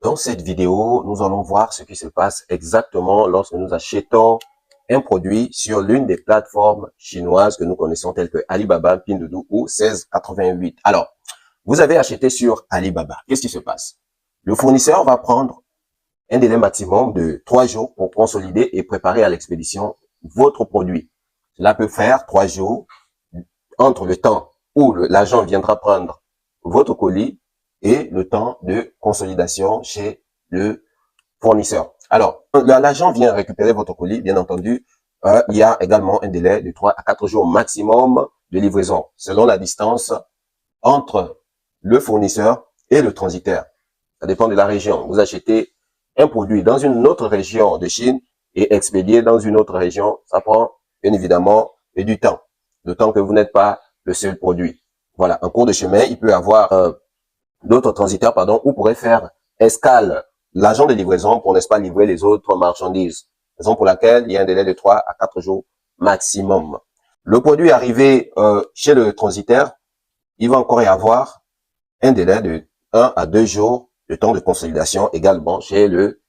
Dans cette vidéo, nous allons voir ce qui se passe exactement lorsque nous achetons un produit sur l'une des plateformes chinoises que nous connaissons telles que Alibaba, Pinduoduo ou 1688. Alors, vous avez acheté sur Alibaba. Qu'est-ce qui se passe? Le fournisseur va prendre un délai maximum de 3 jours pour consolider et préparer à l'expédition votre produit. Cela peut faire 3 jours entre le temps où l'agent viendra prendre votre colis et le temps de consolidation chez le fournisseur. Alors, l'agent vient récupérer votre colis, bien entendu, il y a également un délai de 3 à 4 jours maximum de livraison, selon la distance entre le fournisseur et le transitaire. Ça dépend de la région. Vous achetez un produit dans une autre région de Chine et expédié dans une autre région, ça prend bien évidemment du temps. Le temps que vous n'êtes pas le seul produit. Voilà, en cours de chemin, il peut y avoir d'autres transitaires, où pourrait faire escale l'agent de livraison pour, n'est-ce pas, livrer les autres marchandises. Raison pour laquelle il y a un délai de 3 à 4 jours maximum. Le produit arrivé chez le transitaire, il va encore y avoir un délai de 1 à 2 jours de temps de consolidation également chez le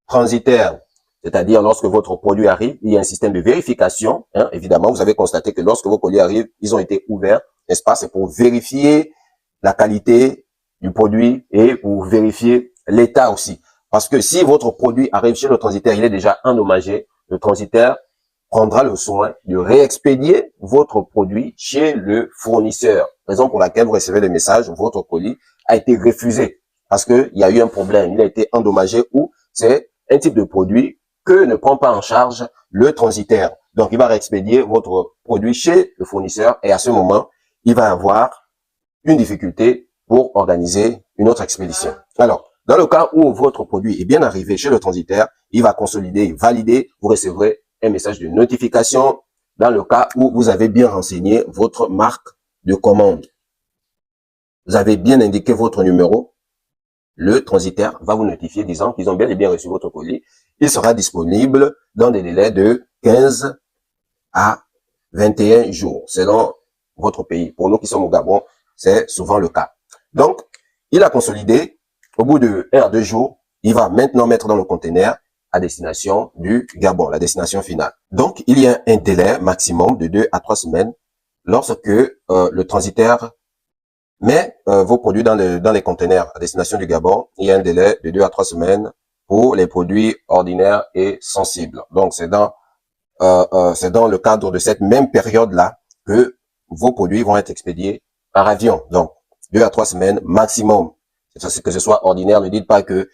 transitaire. C'est-à-dire, lorsque votre produit arrive, il y a un système de vérification. Évidemment, vous avez constaté que lorsque vos colis arrivent, ils ont été ouverts, n'est-ce pas? C'est pour vérifier la qualité du produit et pour vérifier l'état aussi. Parce que si votre produit arrive chez le transitaire, il est déjà endommagé, le transitaire prendra le soin de réexpédier votre produit chez le fournisseur. Raison pour laquelle vous recevez le message, votre colis a été refusé parce qu'il y a eu un problème, il a été endommagé ou c'est un type de produit que ne prend pas en charge le transitaire. Donc, il va réexpédier votre produit chez le fournisseur et à ce moment, il va avoir une difficulté pour organiser une autre expédition. Alors, dans le cas où votre produit est bien arrivé chez le transitaire, il va consolider, valider, vous recevrez un message de notification dans le cas où vous avez bien renseigné votre marque de commande. Vous avez bien indiqué votre numéro. Le transitaire va vous notifier disant qu'ils ont bien et bien reçu votre colis. Il sera disponible dans des délais de 15 à 21 jours, selon votre pays. Pour nous qui sommes au Gabon, c'est souvent le cas. Donc, il a consolidé. Au bout de 1 à 2 jours, il va maintenant mettre dans le conteneur à destination du Gabon, la destination finale. Donc, il y a un délai maximum de 2 à 3 semaines lorsque le transitaire met vos produits dans les conteneurs à destination du Gabon. Il y a un délai de 2 à 3 semaines pour les produits ordinaires et sensibles. Donc, c'est dans le cadre de cette même période-là que vos produits vont être expédiés par avion. Donc, 2 à 3 semaines maximum. Que ce soit ordinaire, ne dites pas que